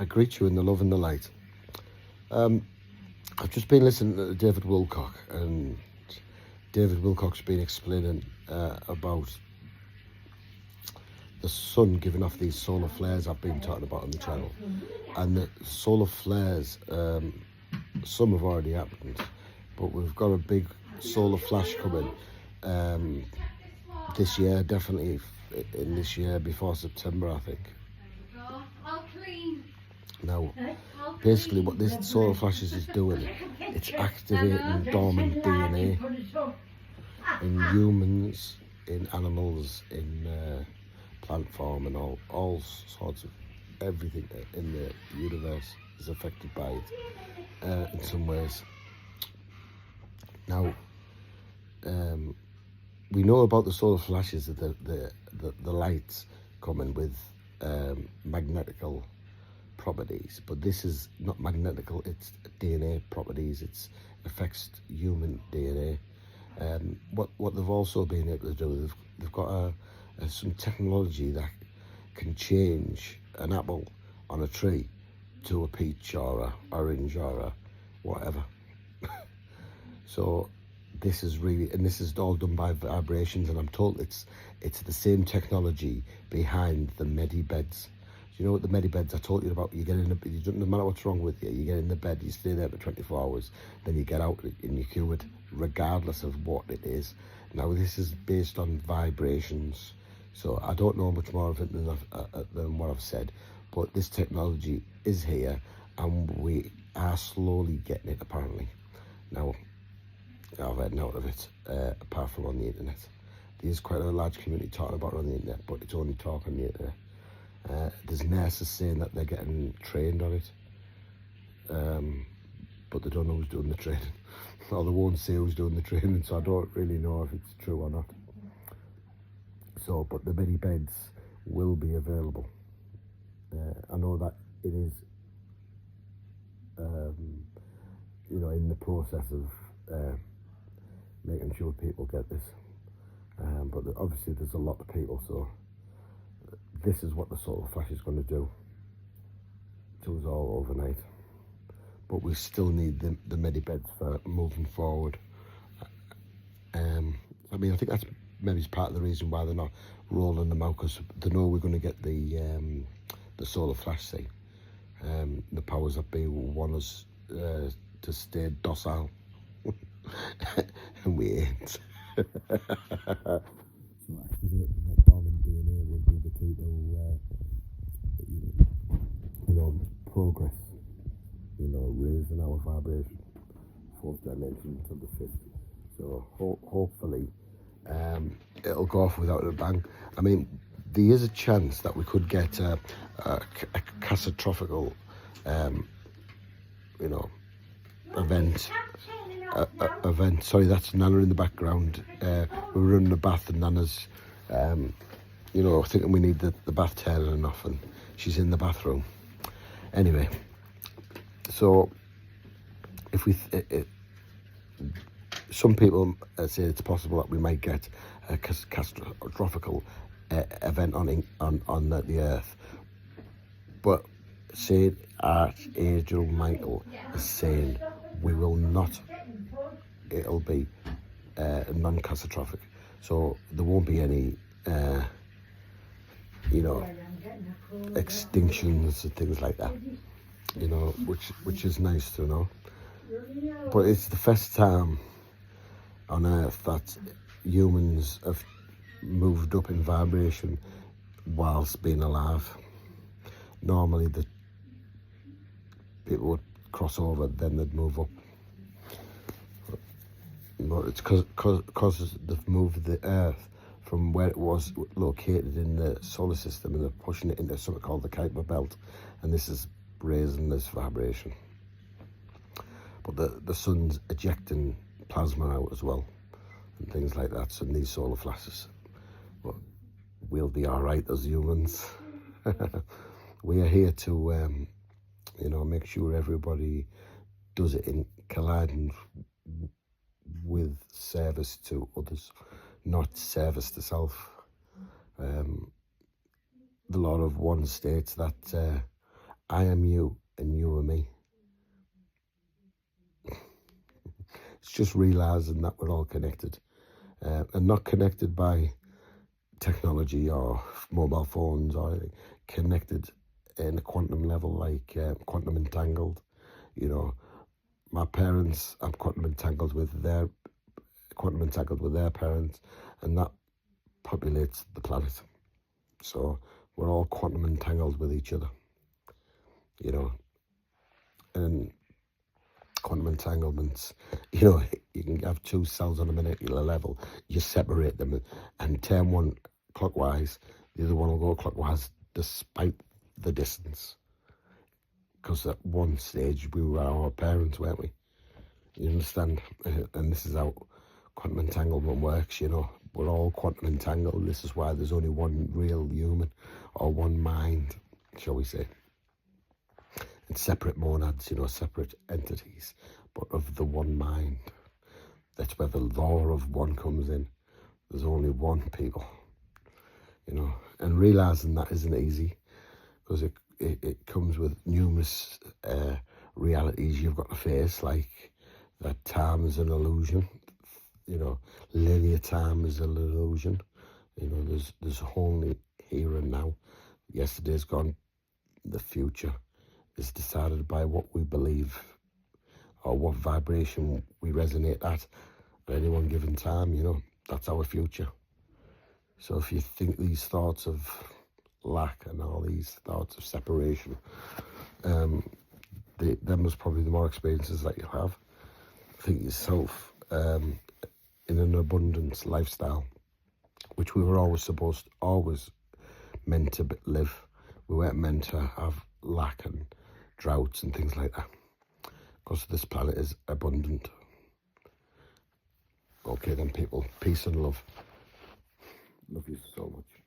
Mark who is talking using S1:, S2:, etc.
S1: I greet you in the love and the light. I've just been listening to David Wilcock, and David Wilcock's been explaining about the sun giving off these solar flares I've been talking about on the channel. And the solar flares, some have already happened, but we've got a big solar flash coming this year, definitely in this year, before September, I think. Now, basically what this solar flashes is doing, it's activating dormant DNA in humans, in animals, in plant form, and all sorts of everything in the universe is affected by it in some ways. Now, we know about the solar flashes, that the lights coming with magnetical properties, but this is not magnetical, it's DNA properties. It affects human DNA. What they've also been able to do, they've got some technology that can change an apple on a tree to a peach or a orange or a whatever. So this is really, and this is all done by vibrations, and I'm told it's the same technology behind the Medibeds. You know what the Medibeds I told you about? You get in no matter what's wrong with you, you get in the bed, you stay there for 24 hours, then you get out and you're cured, regardless of what it is. Now this is based on vibrations, so I don't know much more of it than what I've said, but this technology is here, and we are slowly getting it, apparently. Now, I've heard note of it, apart from on the internet. There's quite a large community talking about it on the internet, but it's only talk on the internet. There's nurses saying that they're getting trained on it, but they don't know who's doing the training, or they won't say who's doing the training, so I don't really know if it's true or not. So, but the Medibeds will be available. I know that it is, in the process of making sure people get this, but obviously there's a lot of people, so this is what the solar flash is going to do to us all overnight. But we still need the Medibeds for moving forward. I mean, I think that's maybe part of the reason why they're not rolling them out, because they know we're going to get the solar flash thing. The powers that be will want us to stay docile, and we ain't. So activating that dormant DNA will be the key to, progress. Raising our vibration, fourth dimension to the fifth. So hopefully, it'll go off without a bang. I mean, there is a chance that we could get a catastrophic, event. Sorry, that's Nana in the background. We were in the bath, and Nana's, thinking we need the bath turning off, and she's in the bathroom. Anyway, so if some people say it's possible that we might get a catastrophic event on the Earth, but Saint Archangel Michael is saying we will not. It'll be non-catastrophic, so there won't be any, extinctions and things like that. Which is nice to know. But it's the first time on Earth that humans have moved up in vibration whilst being alive. Normally, the people would cross over, then they'd move up. But it's because they've moved the Earth from where it was located in the solar system, and they're pushing it into something called the Kuiper Belt, and this is raising this vibration. But the sun's ejecting plasma out as well, and things like that, so these solar flashes. But we'll be all right as humans. We are here to, make sure everybody does it in colliding with service to others, not service to self. The law of one states that I am you and you are me. It's just realising that we're all connected, and not connected by technology or mobile phones, or connected in a quantum level, like quantum entangled. You know, my parents, I'm quantum entangled with their parents, and that populates the planet. So we're all quantum entangled with each other, you know, and quantum entanglements, you know, you can have two cells on a molecular level, you separate them and turn one clockwise, the other one will go clockwise despite the distance. Because at one stage we were our parents, weren't we? You understand? And this is how quantum entanglement works, you know. We're all quantum entangled. This is why there's only one real human, or one mind, shall we say. And separate monads, you know, separate entities, but of the one mind. That's where the law of one comes in. There's only one people, you know. And realising that isn't easy, because it comes with numerous realities you've got to face, like that time is an illusion. You know, linear time is an illusion. You know, there's only here and now. Yesterday's gone. The future is decided by what we believe, or what vibration we resonate at any one given time. You know, that's our future. So if you think these thoughts of lack and all these thoughts of separation, them was probably the more experiences that you'll have. Think yourself in an abundance lifestyle, which we were always meant to live. We weren't meant to have lack and droughts and things like that, because this planet is abundant. Okay then, people, peace and love. Love you so much.